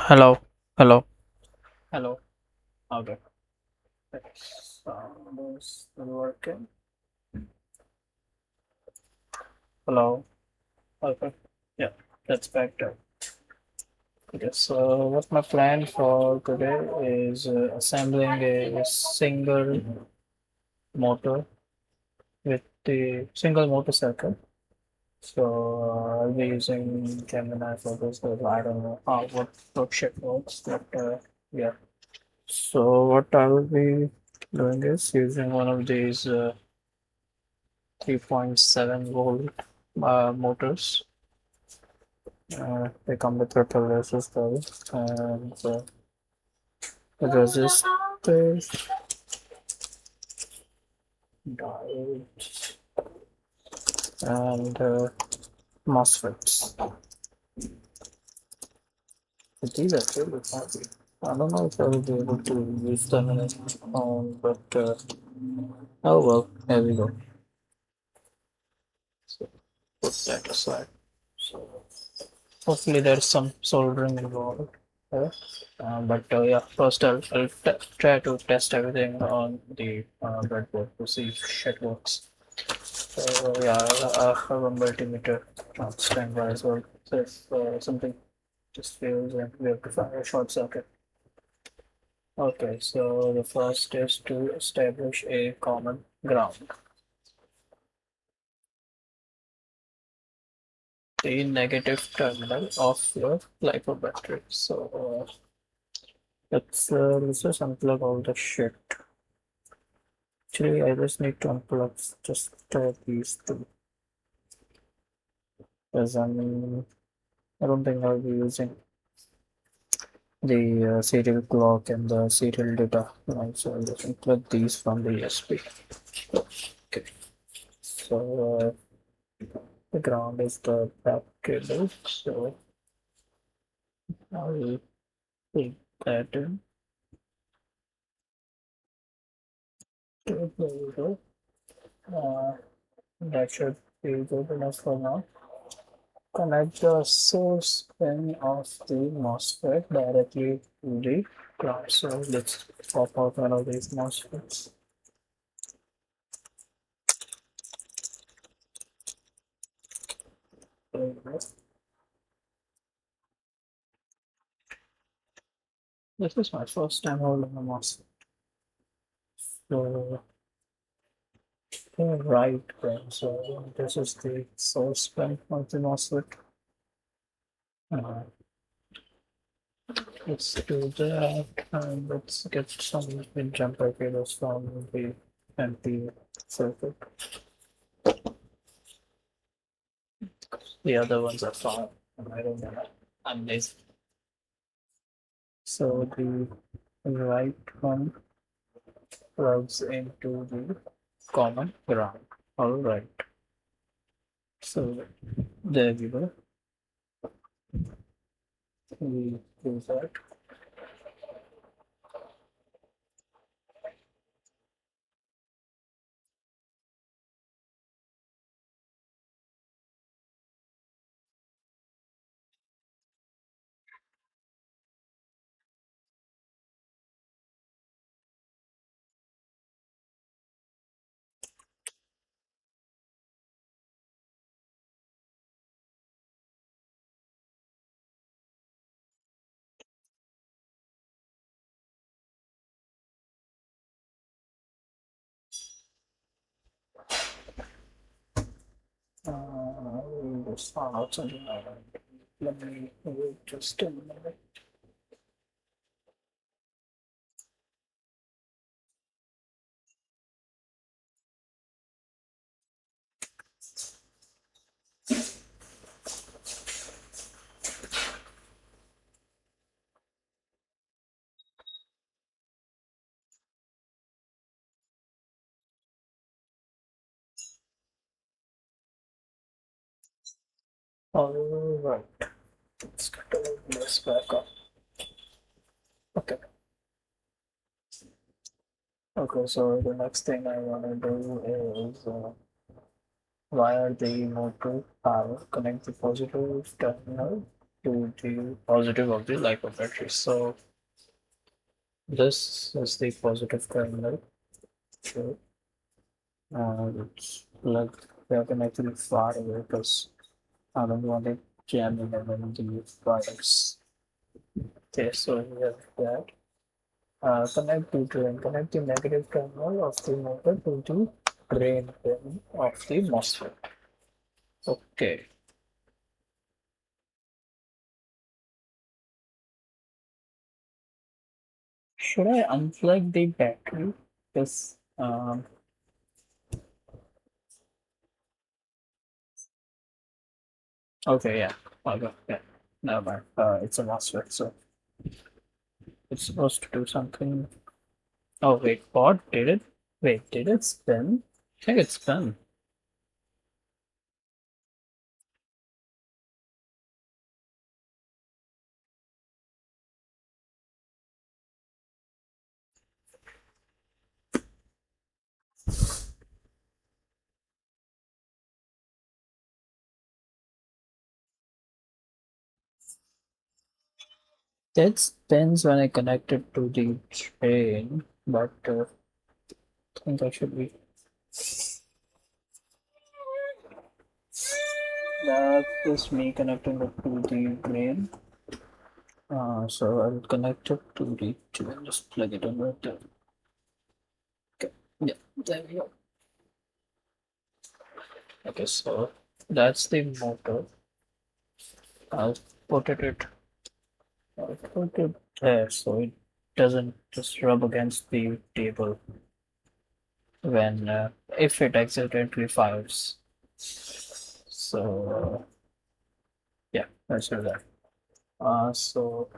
Hello, hello, hello. Okay. Sound is working. Hello. Okay. Yeah, that's better. Okay. So, what my plan for today is assembling a single motor with the single motorcycle. So, I'll be using Gemini for this, but I don't know how what shit works. But yeah. So, what I will be doing is using one of these 3.7 volt motors. They come with propellers as well, and resistors, diodes, and MOSFETs. But these are really heavy. I don't know if I will be able to use them in a home, but oh well, here we go. So put that aside. So hopefully there's some soldering involved. But yeah, first try to test everything on the breadboard to see if shit works. So yeah, I have a multimeter on standby as well. So if something just fails, then we have to find a short circuit. Okay, so the first is to establish a common ground. The negative terminal of your LiPo battery. So let's just unplug all the shit. Actually, I just need to unplug just these two because I don't think I'll be using the serial clock and the serial data. Right? So I'll just unplug these from the USB. Okay. So the ground is the back cable. So I'll put that in. Okay, there we go. Uh, that should be good enough for now. Connect the source pin of the MOSFET directly to the ground. So let's pop out one of these MOSFETs. There we go. This is my first time holding a MOSFET. So the right pin. So this is the source pin of the MOSFET. Uh, let's do that and let's get some jumper cables from the empty circuit. The other ones are fine. I don't know. I'm lazy. So the right one plugs into the common ground. All right. So there we go. We do that. We'll just find out something like that. Let me wait just a minute. All right. Let's get all this back up. Okay. Okay, so the next thing I want to do is wire the motor power, connect the positive terminal to the positive of the LiPo battery. So this is the positive terminal. So it's like we are connected far away because I don't want it jamming in the wires. Okay, so we have that. Connect the drain. Connect the negative terminal of the motor to the drain pin of the MOSFET. Okay. Should I unplug the battery? Because okay, yeah. Okay, yeah. Never mind. It's a MOSFET, so it's supposed to do something. Oh wait, what did it? Wait, did it spin? I think it spun. It spins when I connect it to the train, but I think I should be. That's just me connecting it to the drain. So I'll connect it to the train. Just plug it in right there. Okay. Yeah, there we go. Okay, so that's the motor. I'll put I'll put it there so it doesn't just rub against the table when if it accidentally fires. So yeah, let's do that. So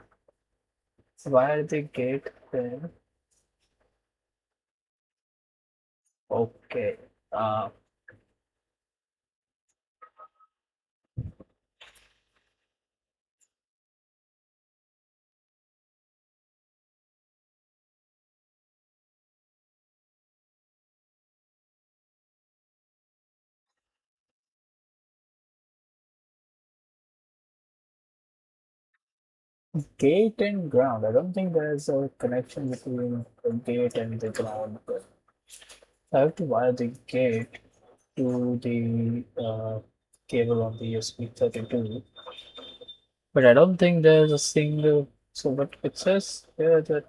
wire the gate there. Okay. Uh, Gate and ground. I don't think there's a connection between the gate and the ground, but I have to wire the gate to the cable on the USB32. But I don't think there's a single. So, but it says here that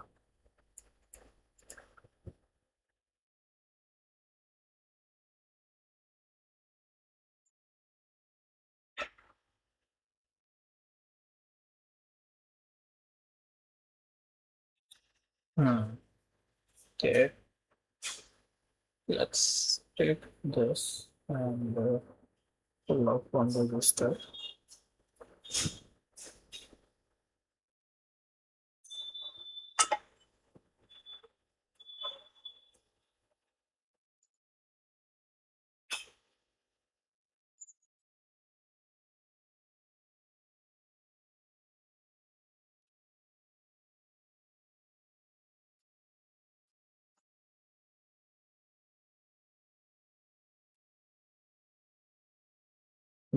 hmm, okay, let's take this and pull up one resistor.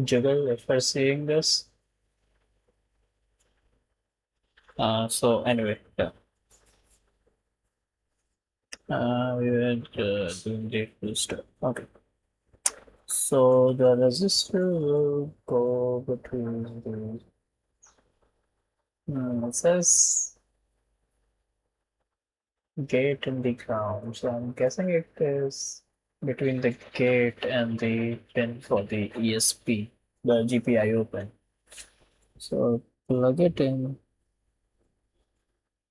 Jiggle if we're seeing this. So anyway, yeah. We were doing the full step. Okay. So the resistor will go between the. It says gate and the ground. So I'm guessing it is between the gate and the pin for the ESP, the GPIO pin. So plug it in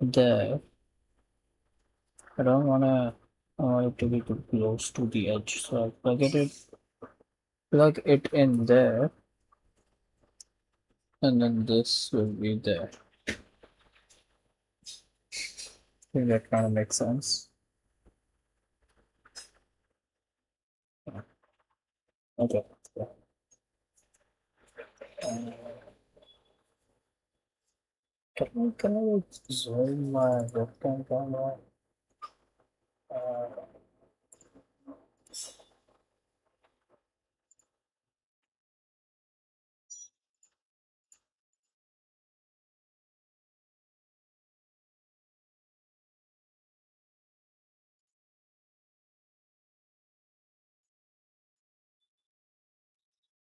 there. I don't wanna I want it to be too close to the edge. So I'll plug it in there, and then this will be there. I think that kind of makes sense. Okay. Uh, can I zoom my webcam camera? Uh,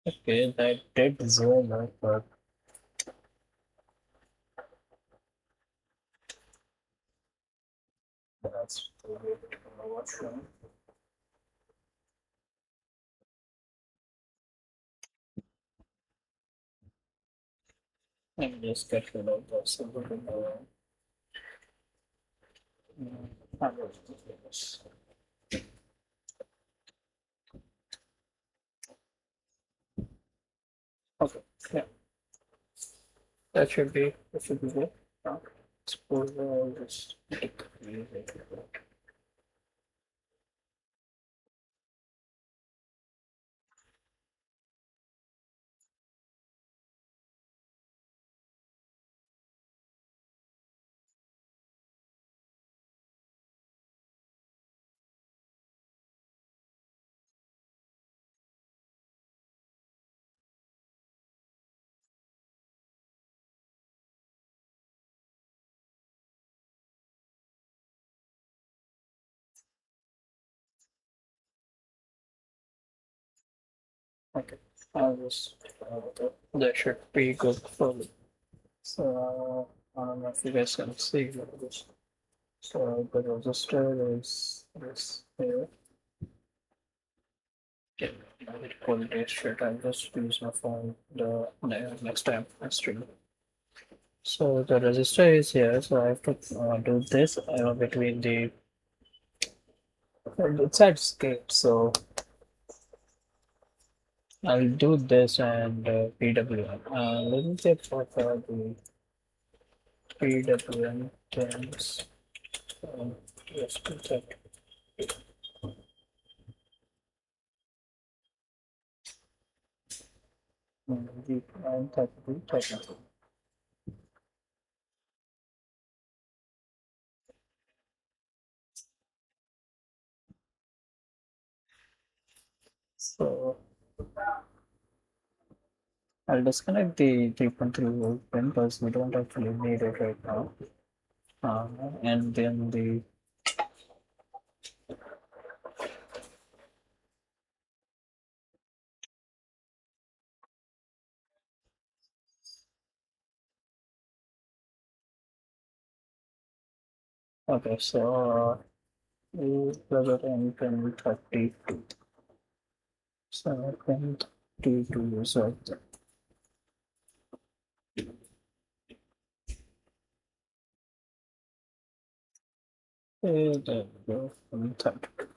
Okay, that did zoom out, but that's a bit washroom. And just get rid of the silver. I will do this. Okay, yeah, that should be good. Now, suppose I'll just take music. Okay, I'll just that should be good for me. So I don't know if you guys can see this. So the register is this here. Okay, I will pull this straight. I'll just use my phone the next time I stream. So the register is here. So I have to do this between the it's at skate. So I'll do this and PWM. Let me check what are the PWM terms. Just to check. The prime technical. So I'll disconnect the 3.3 volt pin because we don't actually need it right now. And then the okay, so we plug it in pin 32. So pin 32 is right there. There we go. Pin 32.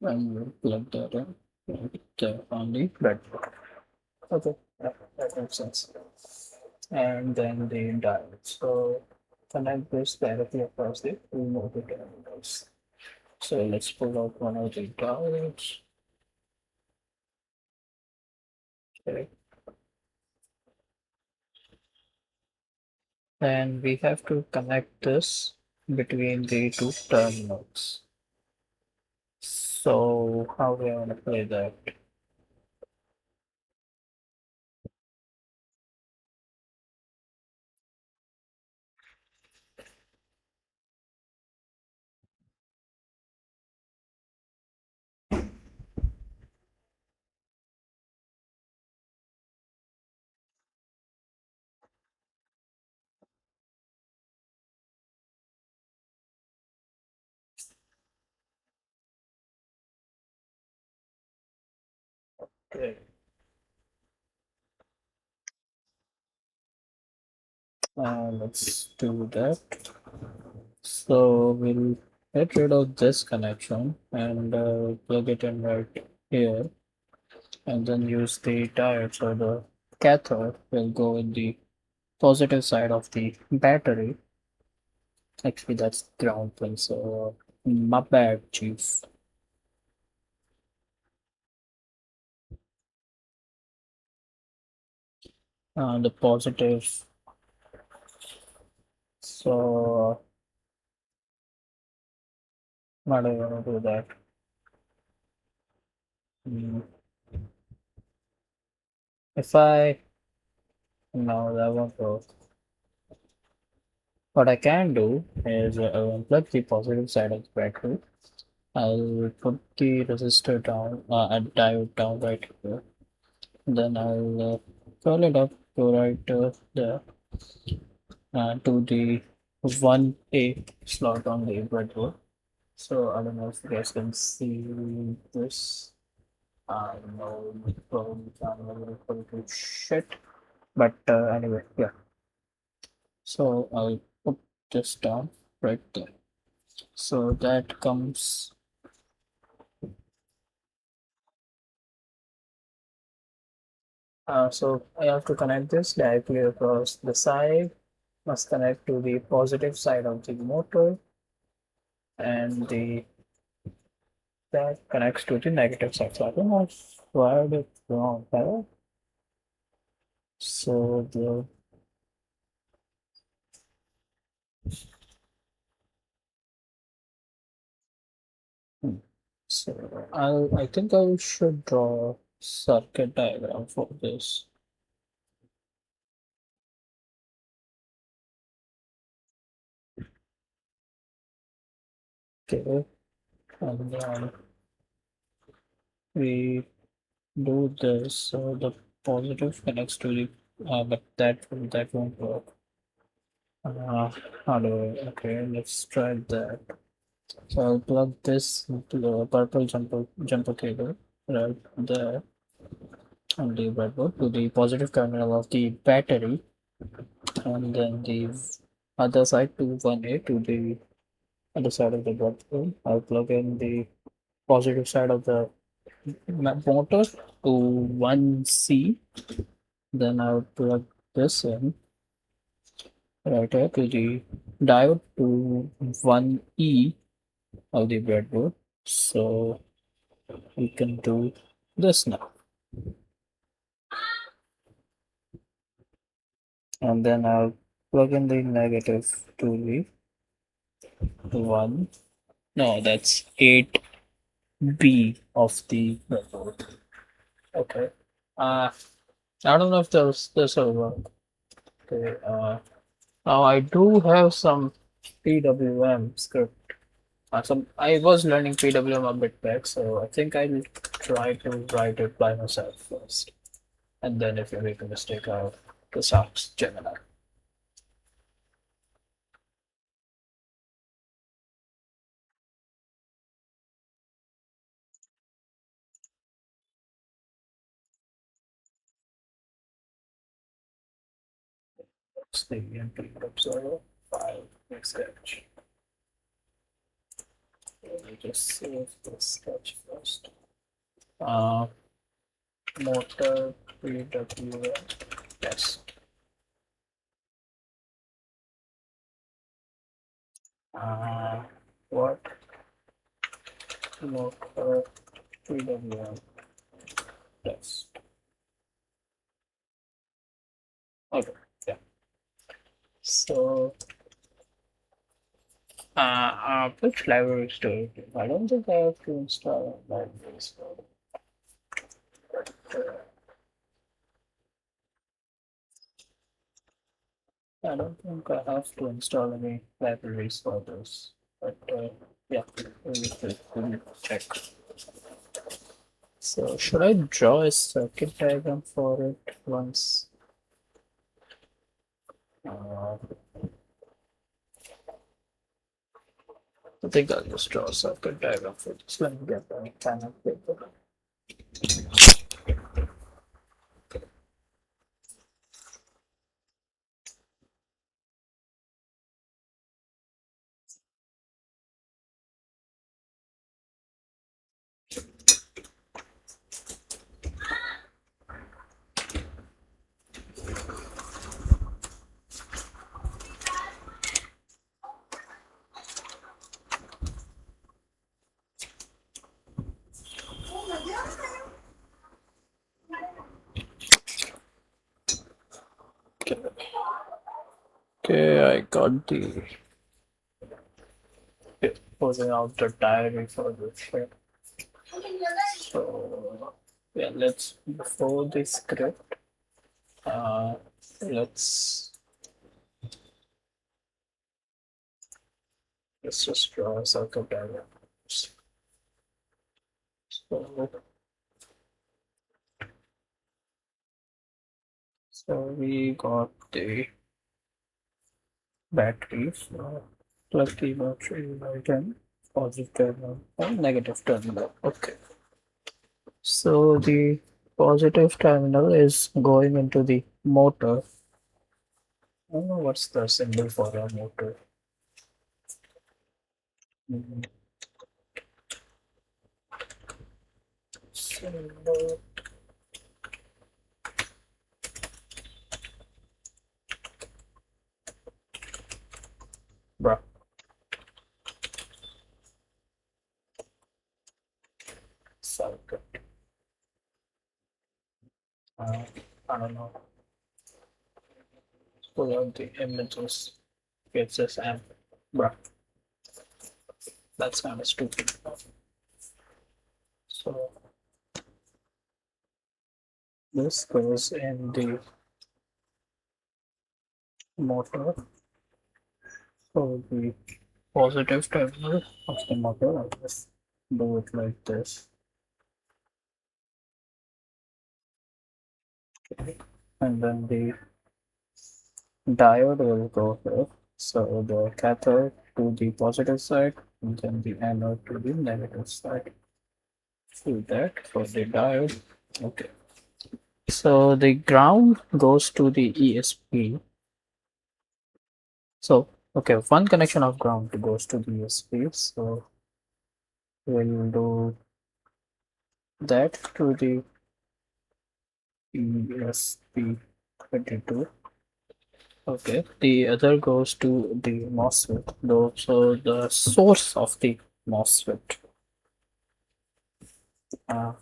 And we'll plug that in right there on the breadboard. Okay, that makes sense. And then the dial. So connect this directly across the two motor terminals. So let's pull out one of the dials. Okay. And we have to connect this between the two terminals. So how we want to play that? Okay. Let's do that. So we'll get rid of this connection and plug it in right here, and then use the diode. So the cathode will go in the positive side of the battery. Actually, that's ground pin. So my bad, chief. The positive. So how do I want to do that? Hmm, If I no, that won't work. What I can do is unplug the positive side of the battery. I'll put the resistor down, and diode down right here. Then I'll curl it up to right to the 1A slot on the breadboard. So I don't know if you guys can see this. I know probably can't really put it to shit. But anyway, yeah. So I'll put this down right there. So that comes. So I have to connect this directly across the side. Must connect to the positive side of the motor, and the that connects to the negative side. So I think I wired it wrong, right? So the hmm. So I think I should draw a circuit diagram for this. Okay, and then we do this. So the positive connects to the but that won't work. How do I? Okay, let's try that. So I'll plug this into the purple jumper cable right there on the breadboard to the positive terminal of the battery, and then the other side to 1A to the other side of the breadboard. I'll plug in the positive side of the motor to 1C. Then I'll plug this in right here to the diode to 1E of the breadboard. So we can do this now. And then I'll plug in the negative to the 1. No, that's 8B of the breadboard. Okay. Uh, I don't know if this will work. Okay. Now I do have some PWM script. I was learning PWM a bit back, so I think I'll try to write it by myself first. And then if you make a mistake, I'll just ask Gemini. It's the input observer file sketch. Let me just save the sketch first. Uh, motor PWM test. Uh, what motor PWM test? Okay, yeah. So, which libraries do I do? I don't think I have to install libraries for it. I don't think I have to install any libraries for this. But yeah, we'll check. So should I draw a circuit diagram for it once? Uh, I think I'll just draw a circuit diagram for this. Let me get the pen and paper. Okay, I got the pulling out the diary for this. So yeah, let's before the script. Uh, let's let's just draw a circuit diagram. So So we got the battery. So plug the battery right in positive terminal and negative terminal. Okay. So the positive terminal is going into the motor. I don't know what's the symbol for a motor. Mm, Symbol, bruh, circuit. Uh, I don't know. Pull out the images. It says amp. Bruh, that's kind of stupid. So this goes in the motor. So the positive terminal of the motor, I just do it like this. Okay. And then the diode will go here. So the cathode to the positive side and then the anode to the negative side. Do that for the diode. Okay. So the ground goes to the ESP. So, okay, one connection of ground goes to the ESP. So we'll do that to the ESP32. Okay, the other goes to the MOSFET, though, so the source of the MOSFET. Uh,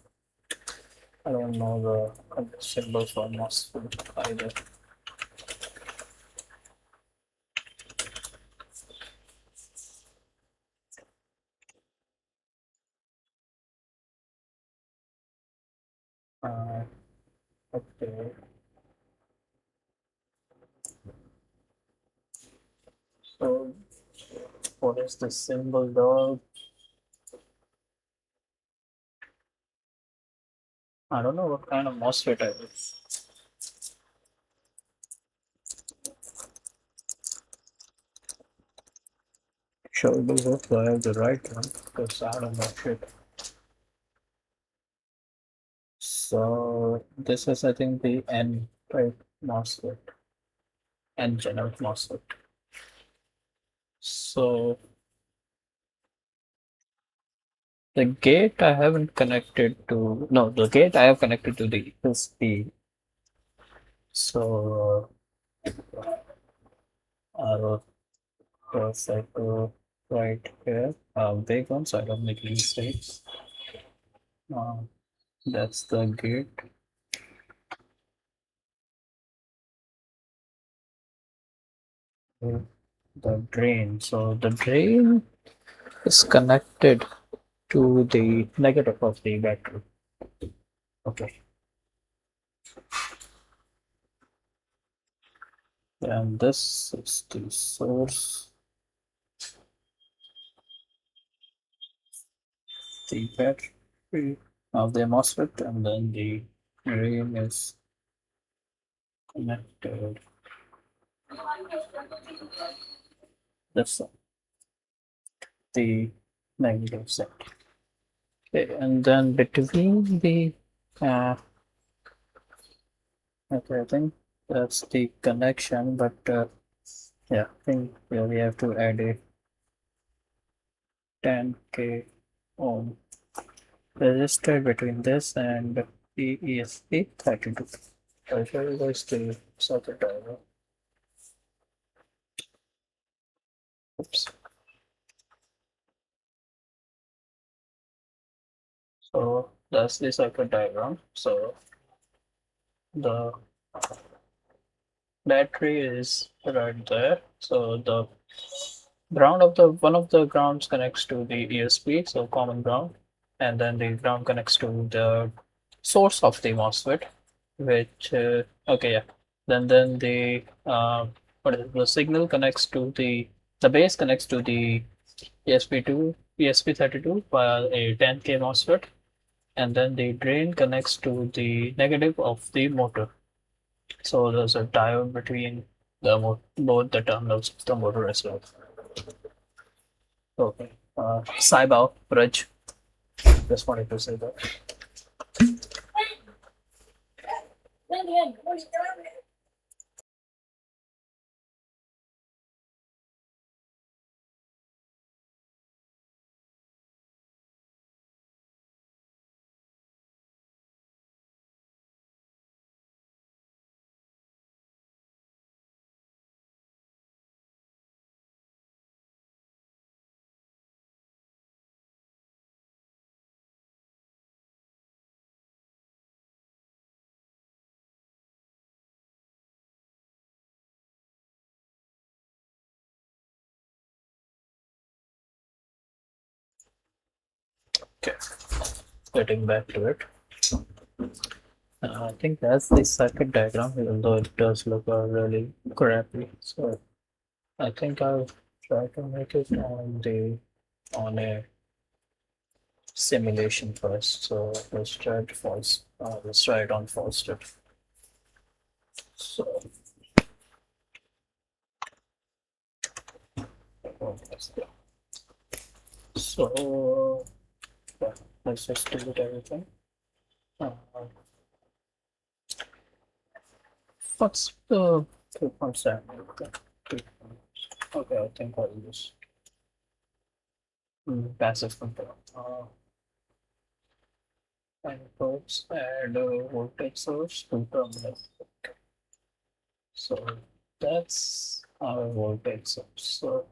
I don't know the symbol for MOSFET either. Uh, okay, so what is the symbol though? I don't know what kind of MOSFET I is. Sure, we hope I have the right one because I don't know shit. So this is, I think, the N type MOSFET, N channel MOSFET. So the gate I haven't connected to, no, the gate I have connected to the USB. So I'll press I go right here. Big one, so I don't make any mistakes. Uh, that's the gate. The drain. So the drain is connected to the negative of the battery. Okay. And this is the source, the battery of the MOSFET, and then the drain is connected. That's the negative side. Okay, and then between the okay, I think that's the connection, but yeah, I think yeah, we have to add a 10K ohm resistor between this and the ESP32. I'll show you guys the circuit diagram. Oops. So that's the circuit diagram. So the battery is right there. So the ground of the one of the grounds connects to the ESP, so common ground, and then the ground connects to the source of the MOSFET, which okay, yeah. Then the what is it? The signal connects to the base connects to the ESP32 via a 10K MOSFET, and then the drain connects to the negative of the motor. So there's a diode between both the terminals of the motor as well. Okay. Saibao, Raj, just wanted to say that. Okay. Getting back to it. I think that's the circuit diagram, even though it does look really crappy. So I think I'll try to make it on a simulation first. So let's try it on false state. So so yeah, let's just delete everything. Uh, what's the 2.7? Okay, I think I'll use passive control. Inputs and voltage source to terminal. So that's our voltage source. So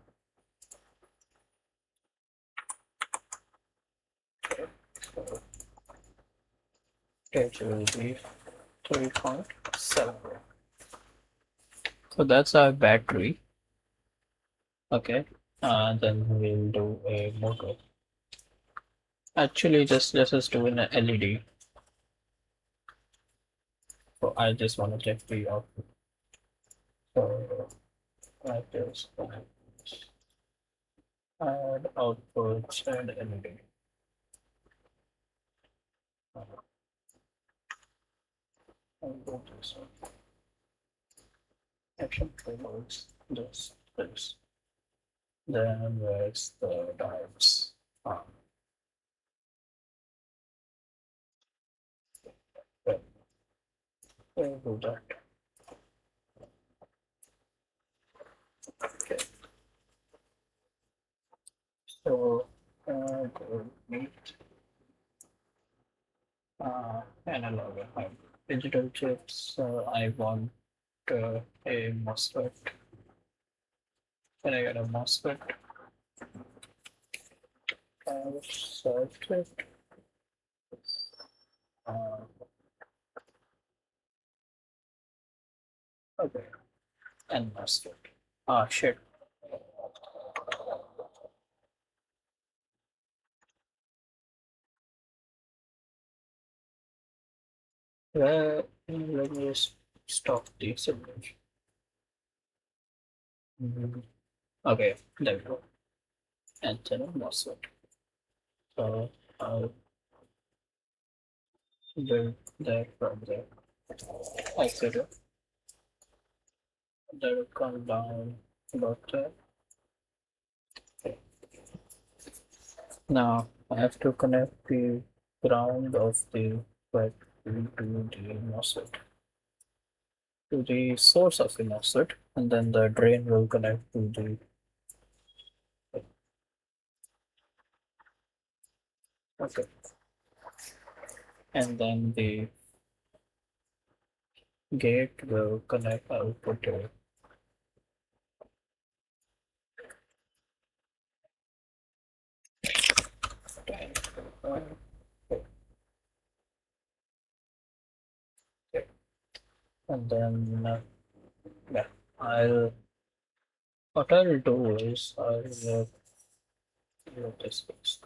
so it will be 3.7. So that's our battery. Okay. Then we'll do a motor. Actually, just let's just do an LED. So I just want to check the output. So like this. Add outputs and LED. And go to this one. Action triggers this. Then where's the diodes? Ah, okay, we'll do that. Okay, so go meet analog and hybrid digital chips. I want a MOSFET. Can I get a MOSFET? Circuit. Uh, okay, and MOSFET. Ah, shit. Let me just stop the simulation. Okay, there we go. And then a MOSFET. So I'll build that from there. I could that will come down about that. Okay. Now I have to connect the ground of the battery to the MOSFET, to the source of the MOSFET, and then the drain will connect to the. Okay, and then the gate will connect output to it. Okay. And then yeah, I'll what I'll do is I'll do this first.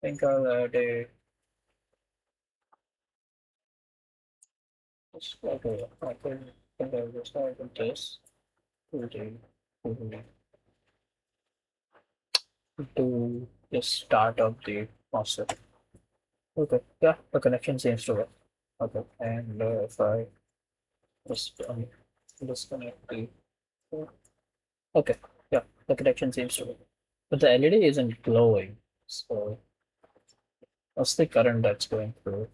I think I'll add a okay. I think I'll just add this to the start of the faucet. Okay, yeah, the connection seems to work. Okay, and if I just disconnect the. Okay, yeah, the connection seems to be. But the LED isn't glowing, so what's the current that's going through?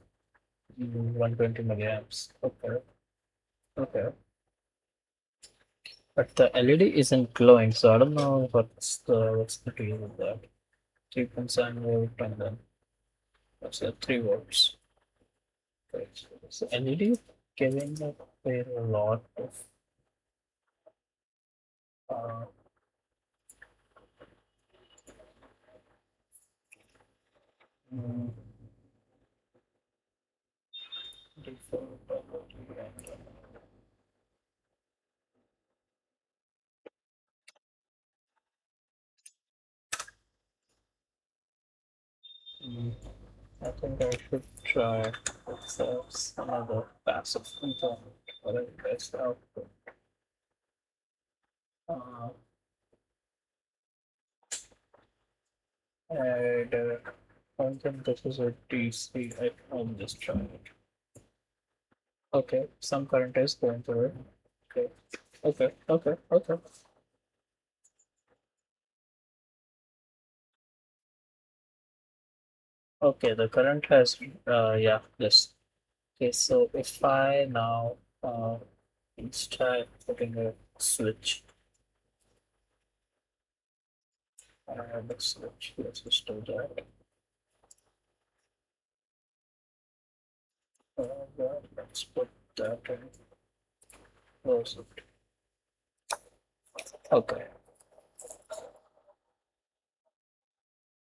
120 milliamps. Okay, okay. But the LED isn't glowing, so I don't know what's the deal with that. 3.7 volt and then what's that? 3 volts. Okay, so LED giving away a lot of uh, mm, default. Mm, I think I should try some other passive component for the best output. Uh, and I don't think this is a DC. I'll just try it. Okay, some current is going through it. Okay, okay. Okay, the current has, yeah, this. Okay, so if I now try putting a switch, the switch, let's just do that. Yeah, let's put that in, close it. Okay,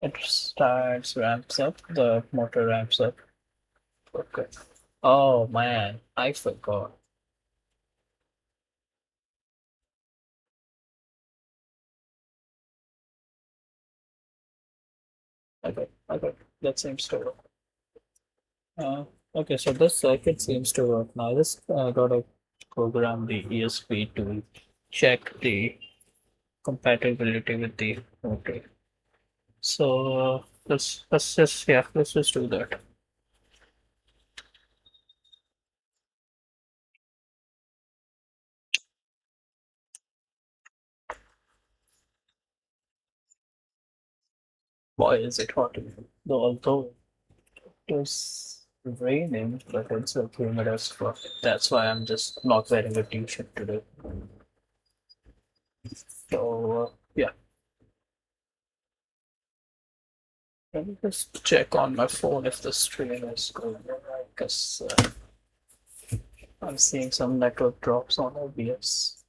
it starts, ramps up, the motor ramps up. Okay. Oh man, I forgot. Okay, that seems to work. Uh, okay, so this circuit seems to work now. Just gotta program the ESP to check the compatibility with the motor. So let's just do that. Why is it hot in here? Though although it was raining, but it's like humid as fuck. That's why I'm just not wearing a t-shirt today. So yeah, let me just check on my phone if the stream is going alright, because I'm seeing some network drops on OBS.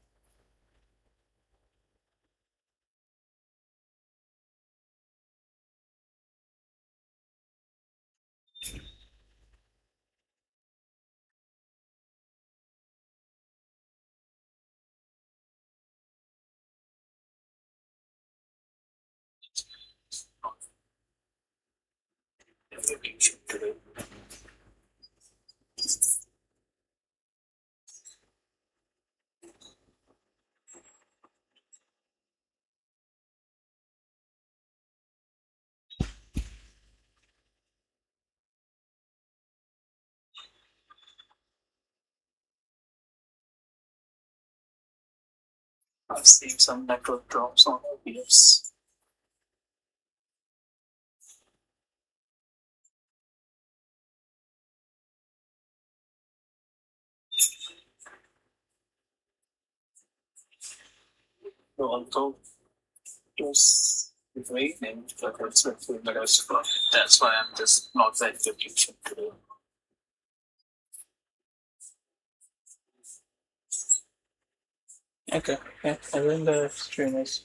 I'm seeing some network drops on OBS. Although it was raining, but it's like humid as fuck. That's why I'm just not wearing a t-shirt today. Okay, yeah, I think the stream is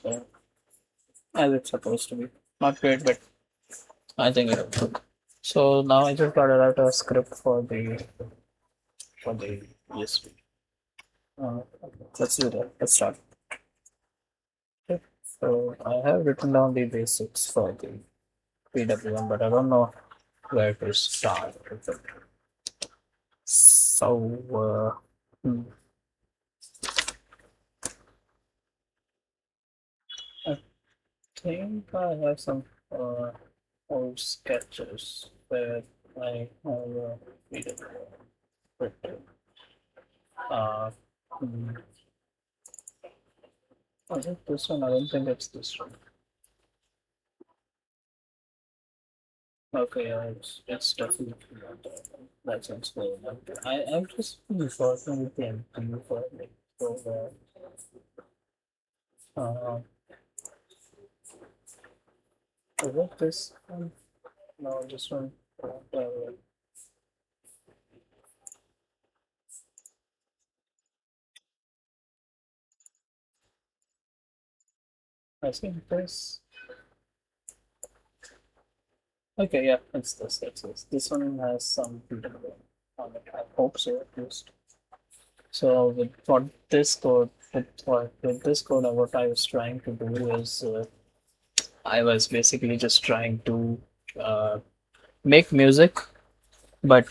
as it's supposed to be. Not great, but I think it'll work. So now I just gotta write a script for the ESP. Uh, let's do that. Let's start. Okay. So I have written down the basics for the PWM, but I don't know where to start with it. So I think I have some old sketches where I have PWM. But uh, mm, is it this one? I don't think it's this one. Okay, yeah, it's definitely not that one. That sounds cool. I'm just working with the MPU for like for is it this one? No, this one. Uh, I think this. Okay, yeah, it's this. It's this. This one has some filter on it. I hope so at least. So with for this code, with this code, what I was trying to do is I was basically just trying to uh, make music, but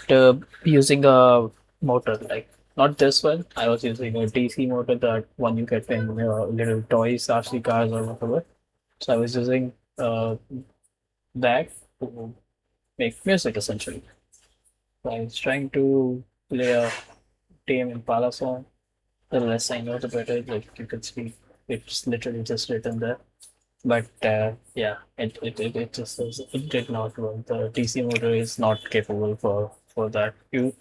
using a motor like not this one. I was using a DC motor, that one you get in little toys, RC cars or whatever. So I was using that to make music essentially. So I was trying to play a Tame Impala song. The less I know, the better. Like you can see, it's literally just written there. But yeah, it just says it did not work. The DC motor is not capable for that. You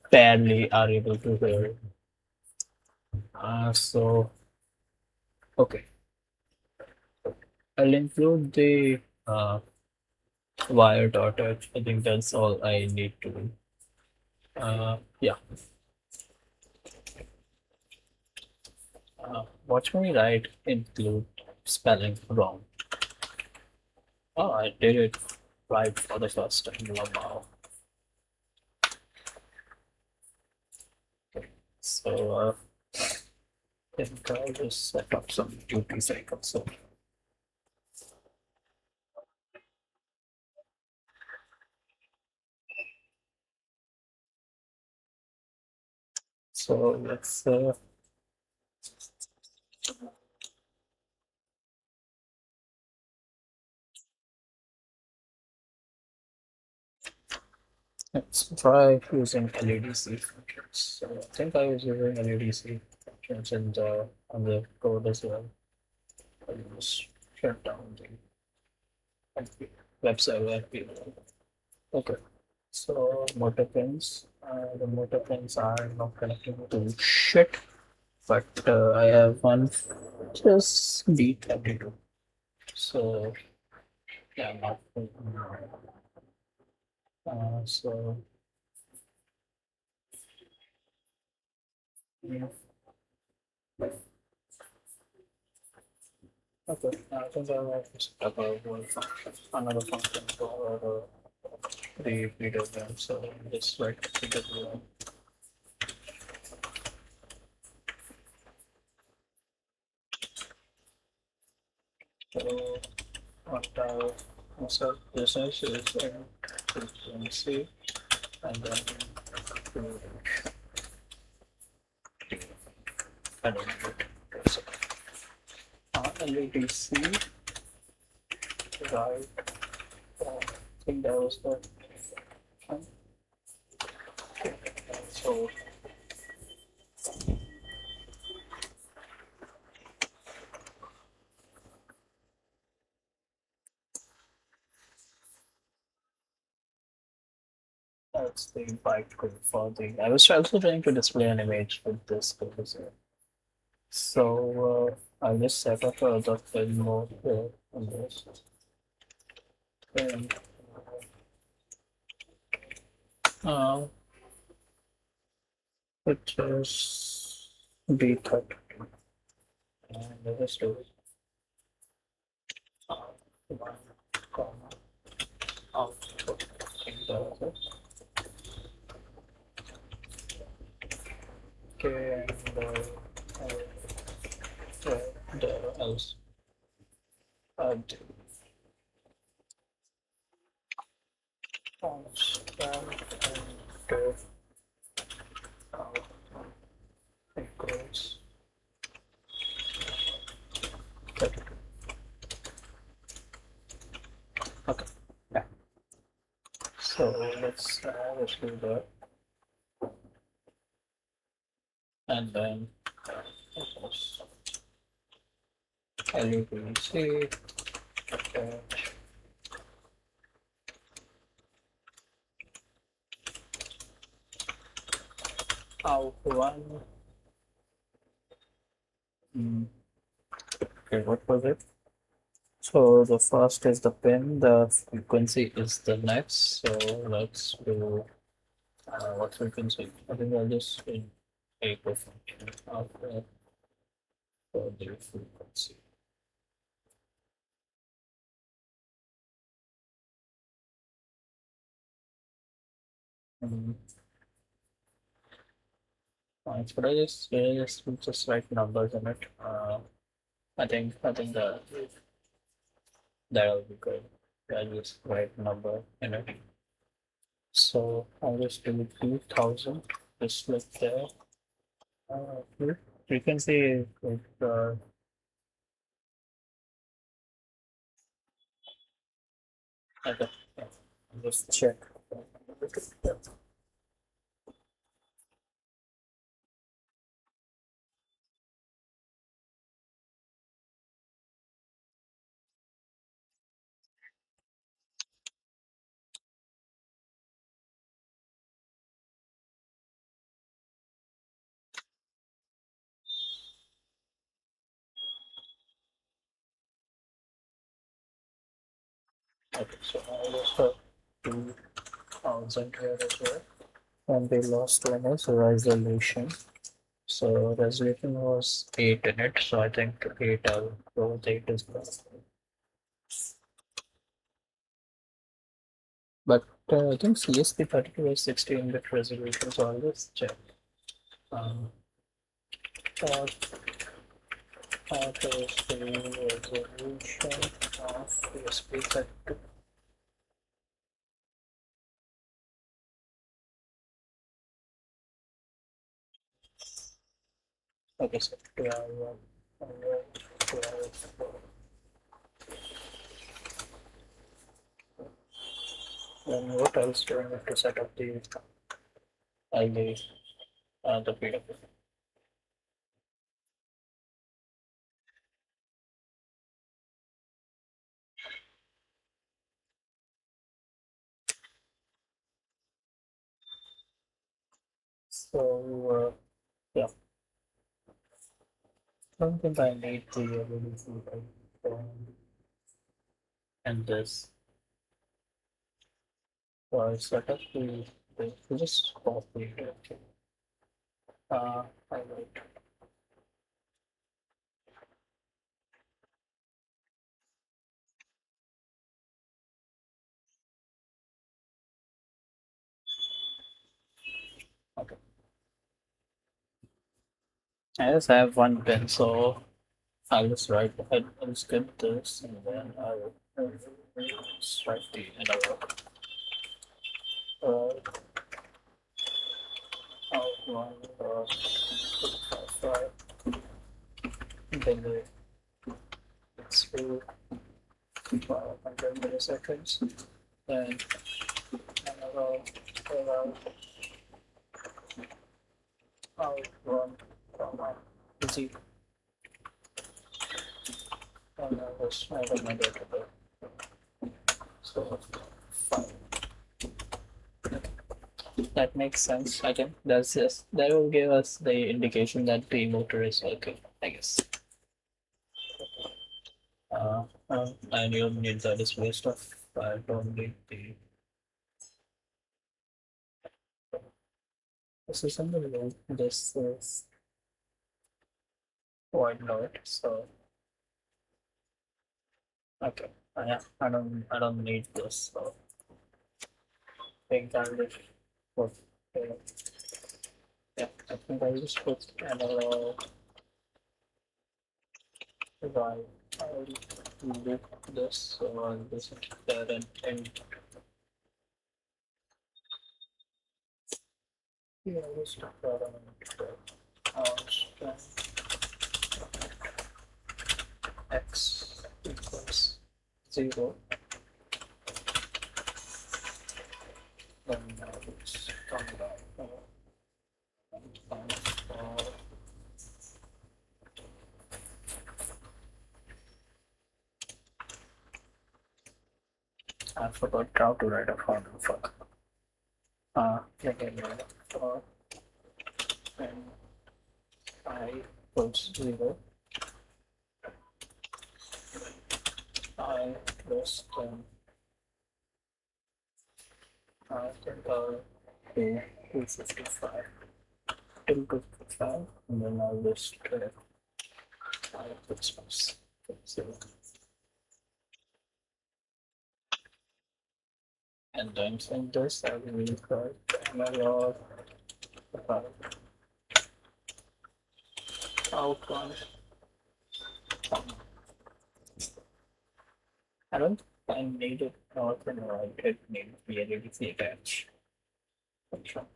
barely are able to hear it. So okay, I'll include the wire dot h. I think that's all I need to do. Yeah. Watch me write include spelling wrong. Oh, I did it right for the first time. Wow. So I think I'll just set up some duty cycles. So let's try using LEDC functions. So I think I was using LEDC functions in the on the code as well. I'll just shut down the website where people. Okay. So motor pins. The motor pins are not connecting to shit, but I have one just B32. So yeah, not. So yeah. Okay, I think I will set up a one function, another function for the PWM. So just write PWM. So what I insert this is frequency and then I don't know it. So LEDC, right? I think that was the one. So that's the bytecode for the. I was also trying to display an image with this code as well. So I'll just set up the film mode here on this. And uh, it is B30. And let us do uh, one comma output browser. Okay, and the else add constant and equals 32. Okay, yeah. So let's do that. and then LUPC attach out one. Okay, what was it? So the first is the pin, the frequency is the next. So let's do what frequency? I think I'll just do a function after for the frequency. Um, Should I just write numbers in it? I think that'll be good. I just write number in it. So I'll just do 2000. Just like there. Frequency is okay. Yeah. I'll just check. Okay, so I just have 2000 here as well. And the last one is resolution. So resolution was 8 in it, so I think 8 I'll go with 8 is best. But I think CSP32 is 16-bit resolution, so I'll just check. Um, what, what is the resolution of CSP32? Okay, so 12, 12. Then what else do I need to set up the ID, the PWA? So, yeah, I don't think I need the ability and this. So I set up the just copy it. Okay. I wait. Okay. I just have one pen, so I'll just write. I'll skip this and then I'll just write the another. Outline five, then it's 500 milliseconds. Then another around outrun comma z. And I don't know the so 5. That makes sense. I think that will give us the indication that the motor is working, I guess. I don't need the display stuff. I don't need the. This is something new. This is void node. So okay. I don't need this. So I think I'll just put. Yeah, I think I'll just put another. Right. I'll loop this. So I'll just there and yeah, let's talk about x equals 0. Then it's come down. I forgot how to write a formula. Fuck. Again, for when I was 0, I was I think to 255 till 255, and then I'll just I put space. So, and then from this, I will record analog outcome. I don't think I needed north and right. It needed VLDC attach.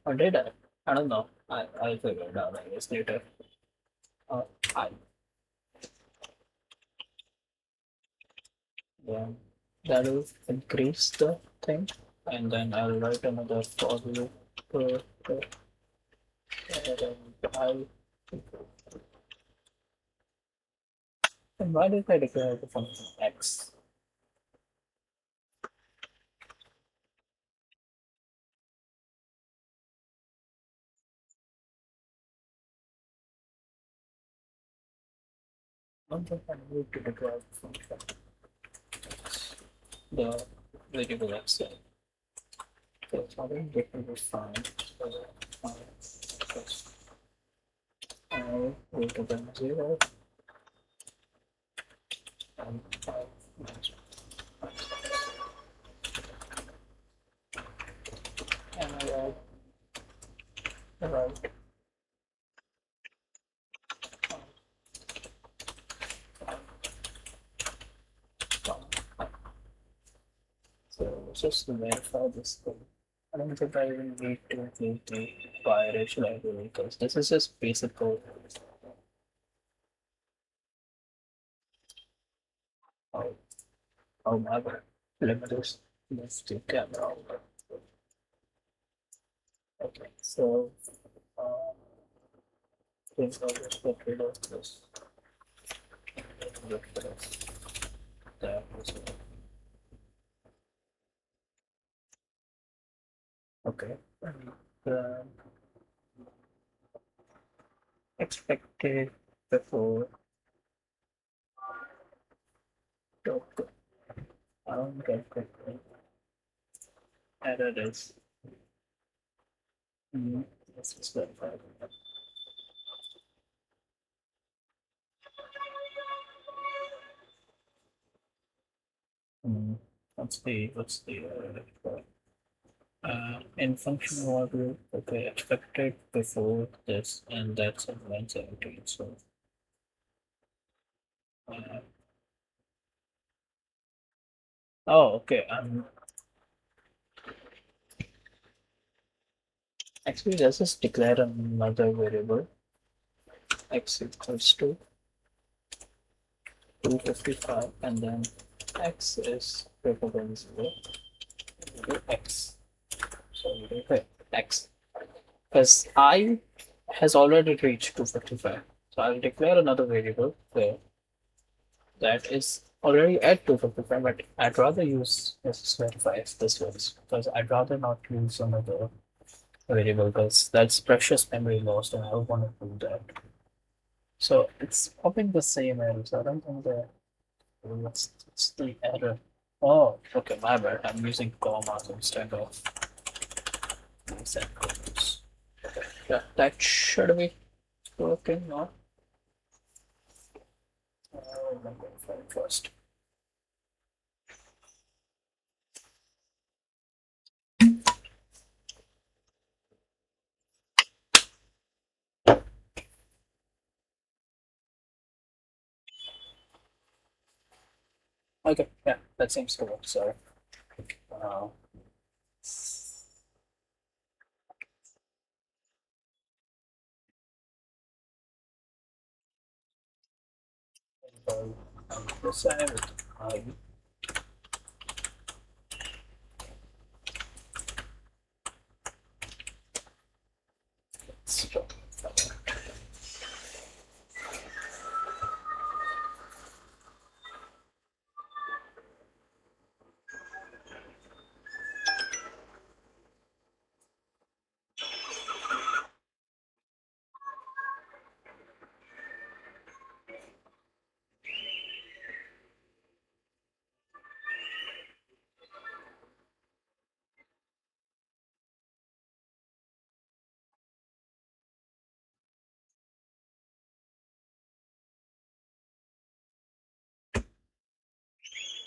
Or did I? I don't know. I'll figure it out, I guess, later. I then that'll increase the thing, and then I'll write another for you. And I and why did I declare the function x? I don't think I need to declare the function x. The variable x. So it's not going to fine. So I greater than 0 and 5 minus 1. And I write so just to verify this thing. I don't think I even need to include the bi-rich library because this is just basic code. Oh, oh my god. Let me just move the camera over. Okay, so think I'll just get rid of this. Get rid of this. That as well. Okay. And, expected before token. I don't get quickly. Error is. Let's just verify that. What's the in function module, okay, expected before this, and that's in 117. So, uh, oh, okay. Actually, let's just declare another variable x equals to 255, and then x is greater than 0. Do x. So we do x because I has already reached 255. So I'll declare another variable there that is already at 255, but I'd rather use verify if this works because I'd rather not use another variable because that's precious memory lost and I don't want to do that. So it's popping the same error, so I don't think that what's the error? Oh, okay, my bad. I'm using commas instead of semicolons. Okay, yeah, that should be working now. I'm going to find first. Okay, yeah, that seems to work. So, uh, the same with I. Stop.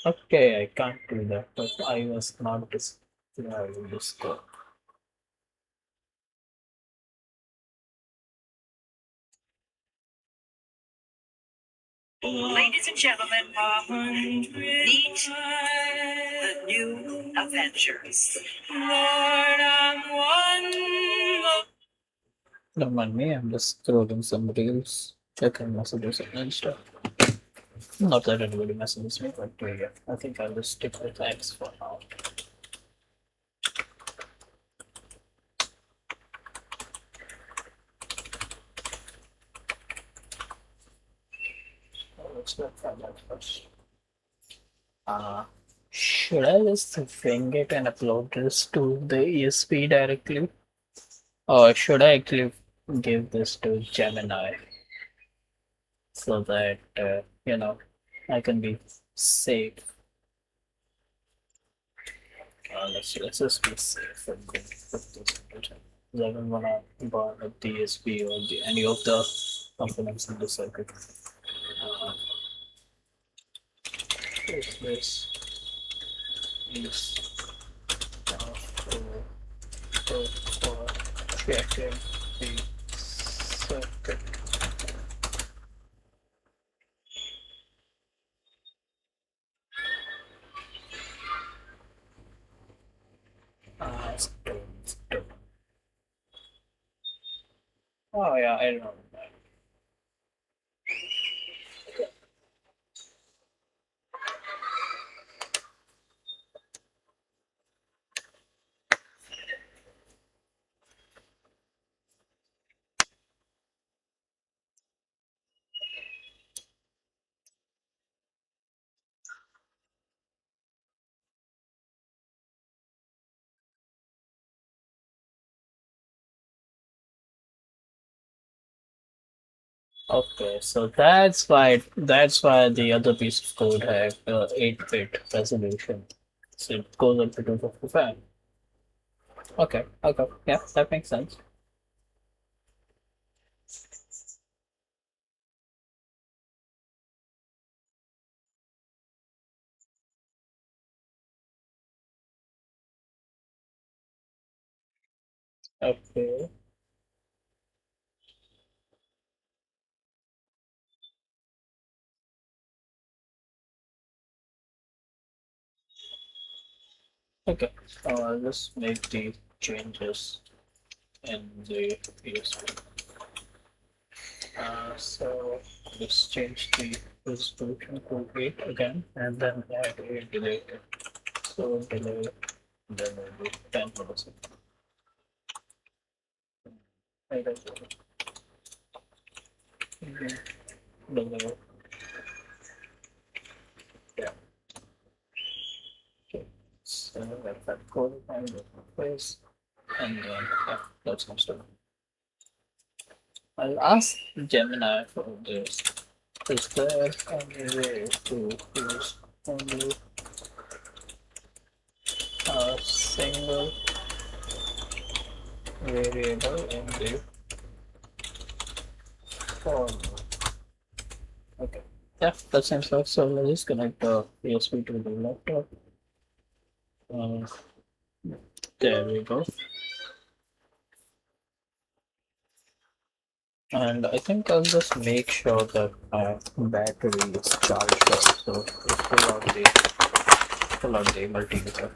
Okay, I can't do that, but I was not describing this code. Ladies and gentlemen, meet the new Avengers. Lord, I'm one. Don't mind me, I'm just scrolling some reels, checking messages on Insta. Not that anybody messages me, but yeah, I think I'll just stick with X for now. Let's look for that first. Uh, should I just wing it and upload this to the ESP directly? Or should I actually give this to Gemini so that, I can be safe? Let's just be safe and go with this. Because I don't want to burn the DSP or any of the components in the circuit. Uh, if this is for checking the circuit. Stone. Oh yeah, I know that. Okay, so that's why the other piece of code had 8-bit resolution. So it goes up to 255. Okay, okay, yeah, that makes sense. Okay, okay. So I'll just make the changes in the PSP. So let's change the resolution to 8 again, and then add a delay. So delay, then maybe 10 milliseconds. I guess. Mhm. Delay. Yeah. Okay. So let that go and place, and then yeah, that's some stuff. I'll ask Gemini for this. Is there any way to use only a single variable in the form? Okay. Yeah, that seems like so. Let's just connect the PSP to the laptop. Uh, there we go. And I think I'll just make sure that my battery is charged up. So let's pull out the multimeter.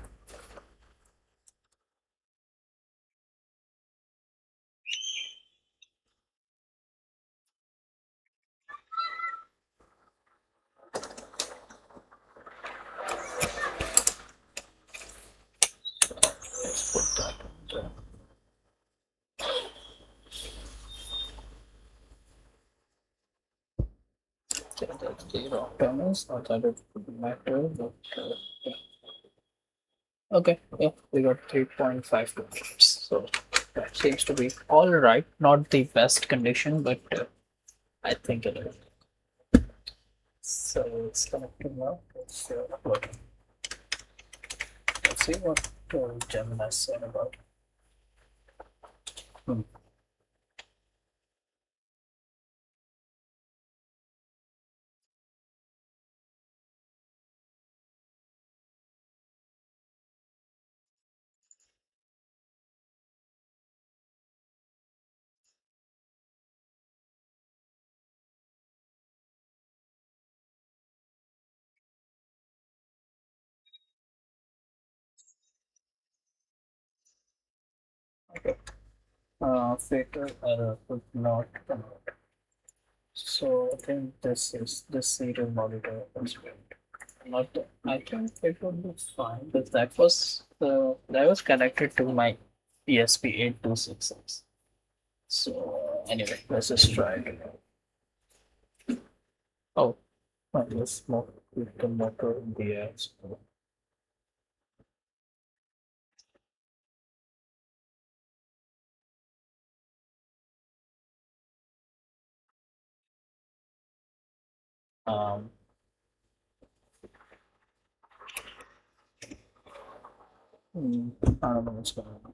Let's put that on there. Okay, that's the wrong terminals. Not that it would matter, but yeah. Okay, yeah, we got 3.5 minutes. So that seems to be all right. Not the best condition, but I think it is. So it's connected now. Let's see what Gemini said about it. Hmm. fatal error would not come out. So I think this serial monitor is good. Not, I think it would be fine, but that was connected to my ESP8266. So anyway, let's just try it. Oh, let's move the motor in the air. So, um, I don't know what's going on.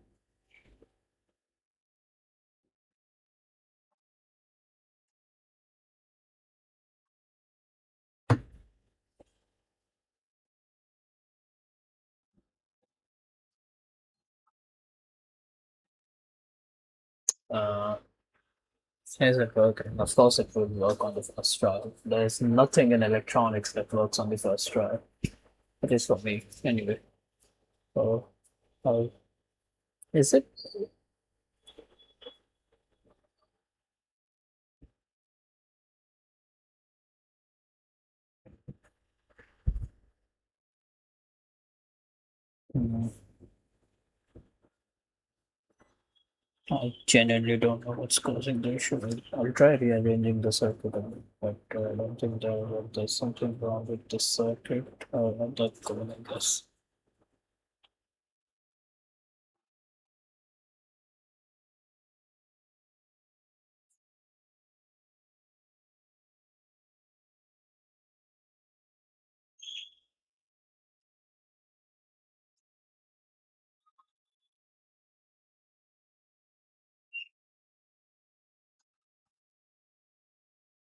Is it working? Of course, it will work on the first try. There's nothing in electronics that works on the first try. At least for me, anyway. So, how is it? Hmm, I genuinely don't know what's causing the issue. I'll try rearranging the circuit, but I don't think there's something wrong with the circuit. Not that cool, I guess.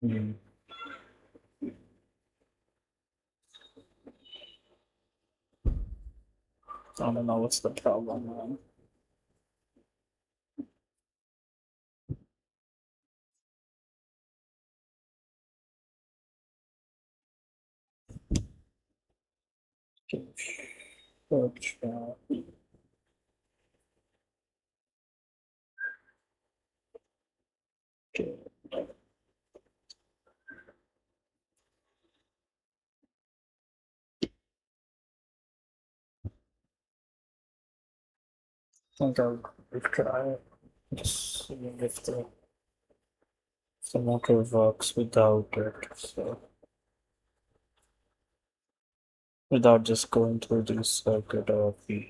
Hmm. I don't know what's the problem, man. Okay, search, okay. I think I'll try just seeing if the motor works without it. So without just going through the circuit of the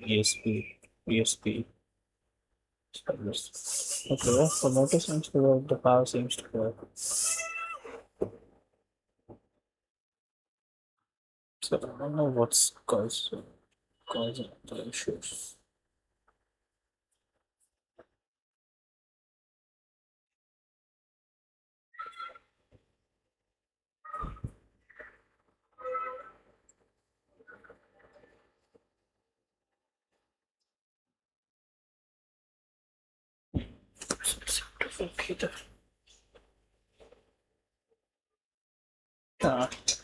ESP. Service. Okay, yeah, the motor seems to work, the power seems to work. So I don't know what's causing the issues. Okay,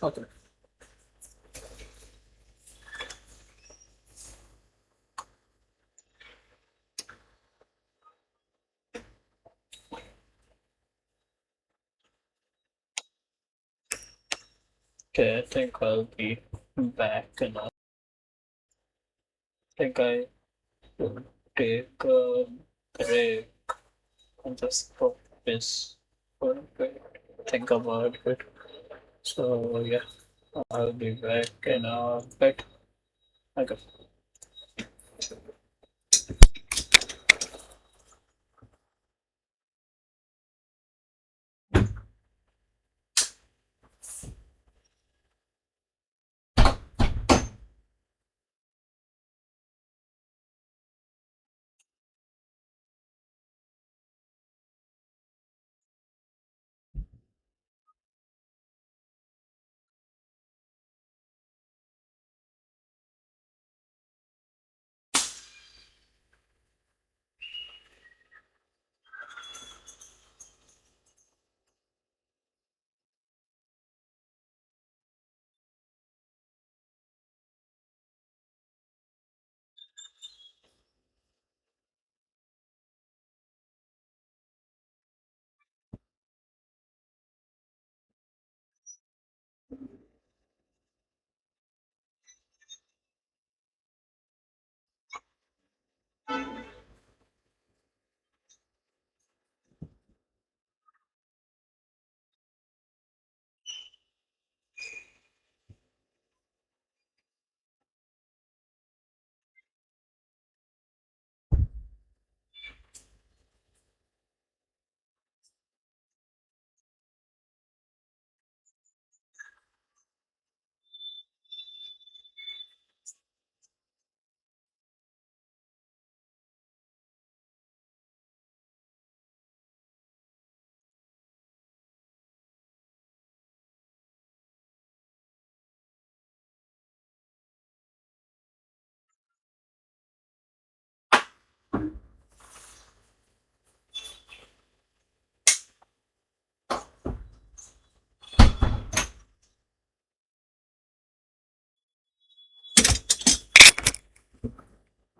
okay. Okay, I think I'll be back and I think I will take a break and just focus for a bit, think about it. So yeah, I'll be back in a bit. Okay.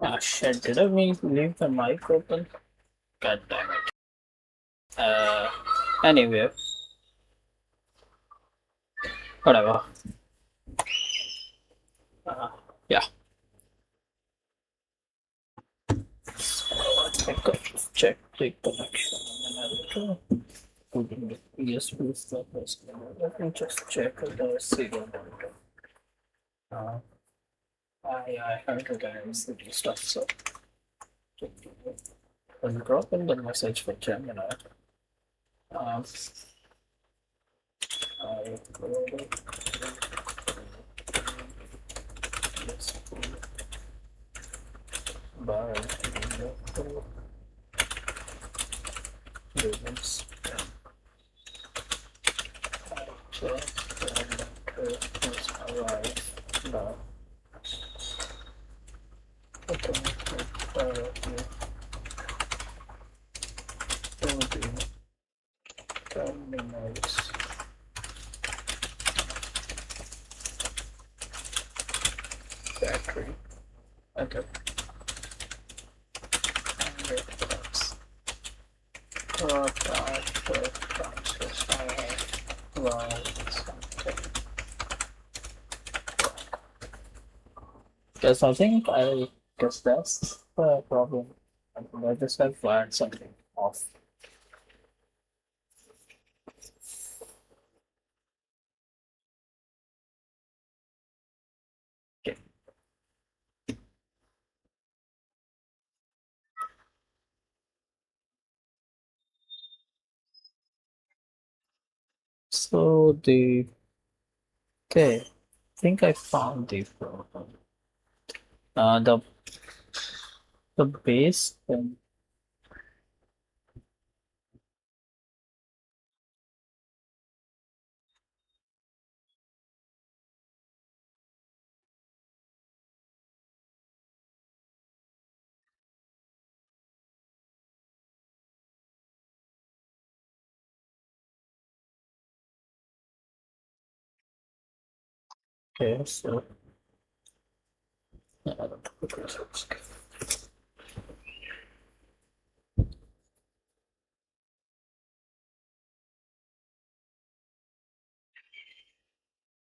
Ah, shit, did I leave the mic open? God damn it. Uh, anyway, whatever. Uh, yeah. I got to check the connection and putting the USB stuff. Let me just check the serial monitor. Uh, I heard the guys do stuff, so I'll drop in the message for Gemini. Um, I uploaded this by humans. I checked the monitor is arrived by automatic directly to the terminals. Battery. Okay. And it works. What are the chances I have while something? Because I guess that's the problem. I just have wired something off. Okay. So the okay, I think I found the problem. The base thing. Okay, so I don't know what it is.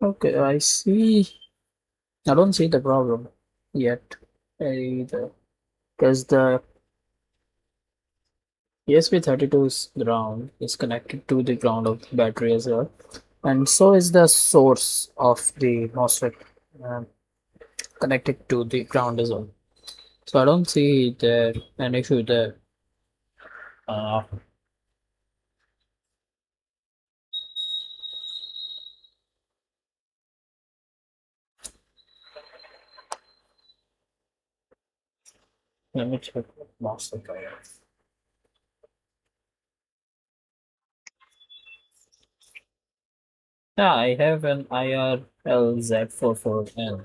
Okay, I see. I don't see the problem yet either. Because the ESP32's ground is connected to the ground of the battery as well, and so is the source of the MOSFET um, connected to the ground as well. So I don't see there an issue there. Uh, Let me check what MOSFET I have. Yeah, I have an IRLZ44N.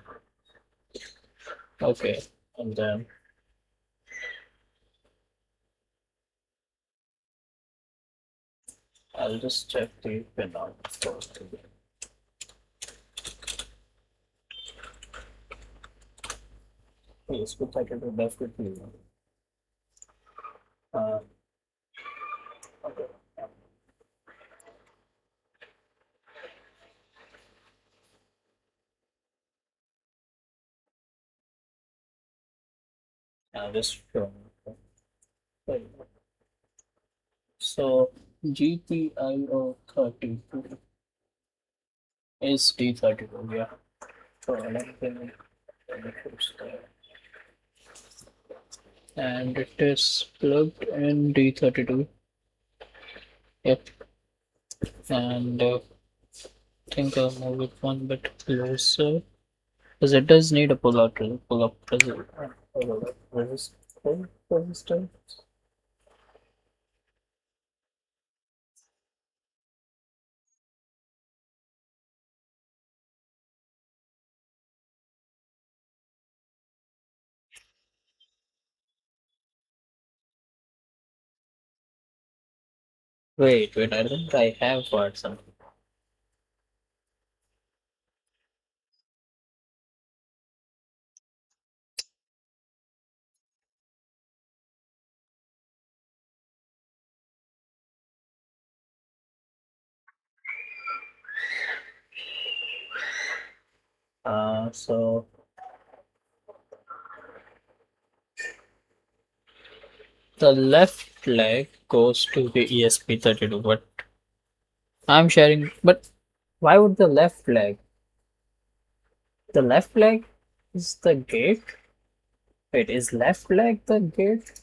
Okay, and then I'll just check the pin out first. Yes, but I can do definitely. Uh, okay. Just show me. So GPIO 32 is D32, yeah. So everything is there. And it is plugged in D32. Yep. And I think I'll move it one bit closer. Because it does need a pull up resistor. Wait, I think I have got something. So the left leg goes to the ESP32, but I'm sharing. But why would the left leg? The left leg is the gate. Wait, is left leg the gate?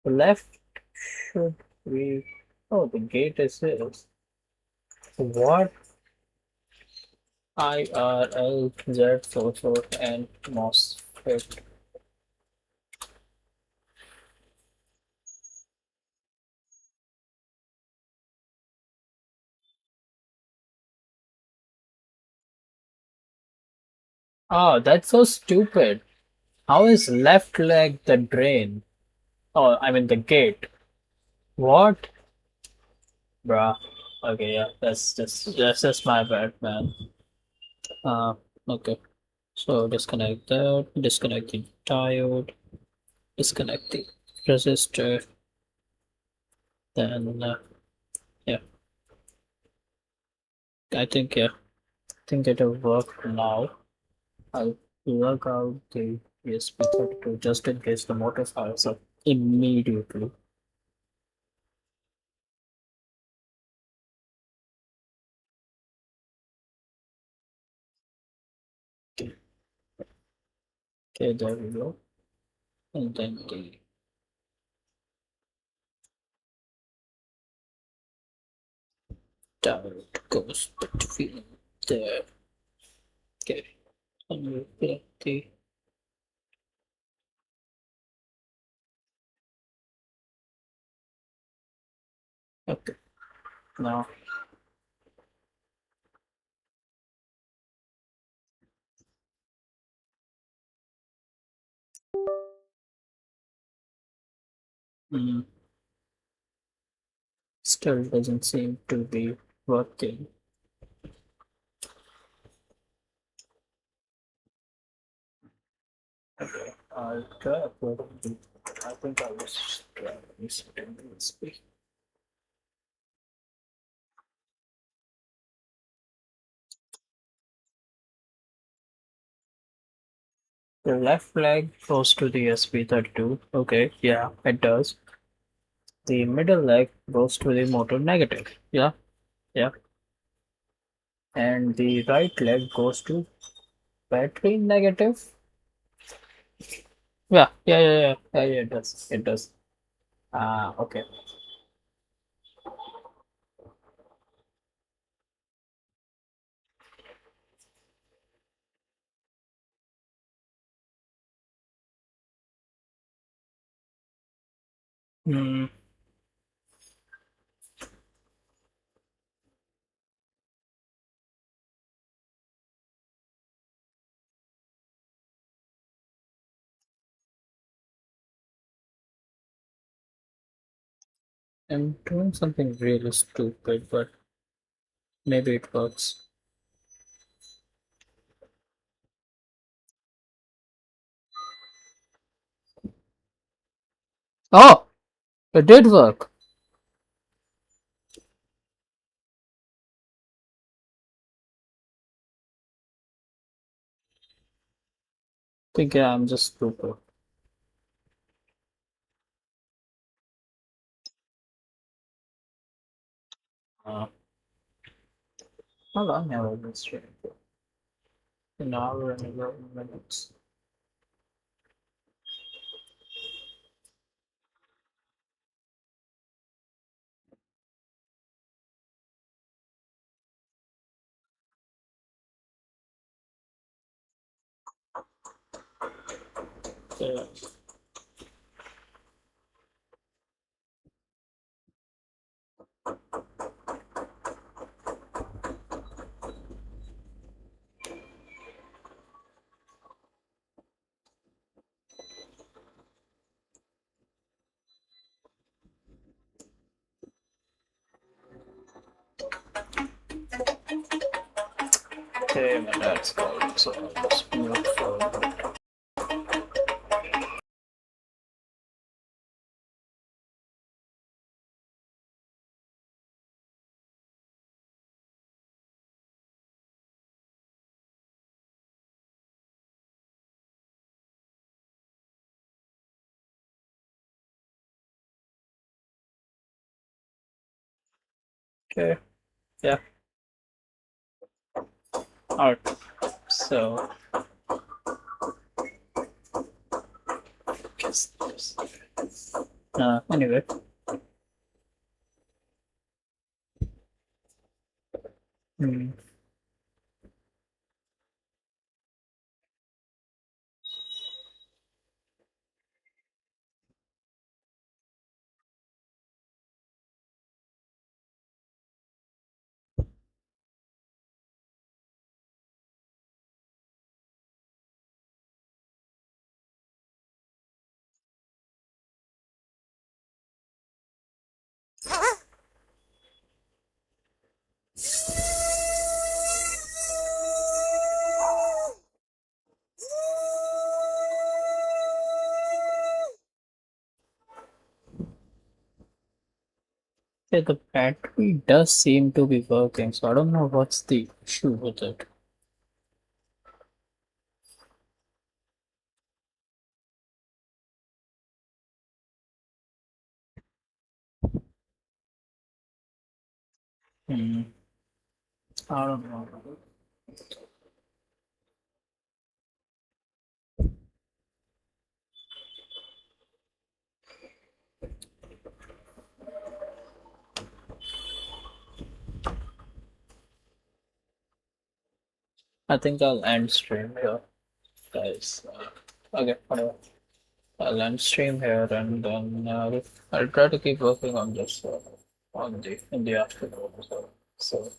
The left should be. Oh, the gate is this. What? IRL Z44 and MOSFET. Oh, that's so stupid. How is left leg the drain? Oh, I mean the gate. What? Bruh. Okay, yeah, that's just my bad, man. Uh, okay. So disconnect that, disconnect the diode, disconnect the resistor, then yeah, I think it'll work now. I'll plug out the ESP32 just in case the motor fires up immediately. Okay, okay, there we go. And then the diode goes between there. Okay, and we plug the okay. Now mm, still doesn't seem to be working. Okay, I'll try uploading the I think I was trying resetting the USB. The left leg goes to the SP32. Okay, yeah, it does. The middle leg goes to the motor negative. Yeah, yeah. And the right leg goes to battery negative. Yeah, it does. It does. Ah, okay. Hmm. I'm doing something really stupid, but maybe it works. Oh, it did work. Think yeah, I'm just stupid. Uh, how long have I been streaming for? An hour and 11 minutes. Yeah. Okay, my dad's calling, so I'll just mute for a bit. Okay. Yeah. Alright. So, guess this. Anyway. Hmm. Yeah, the battery does seem to be working, so I don't know what's the issue with it. Hmm. I don't know. I think I'll end stream here, guys. Okay, whatever. I'll end stream here and then I'll try to keep working on this on the in the afternoon. So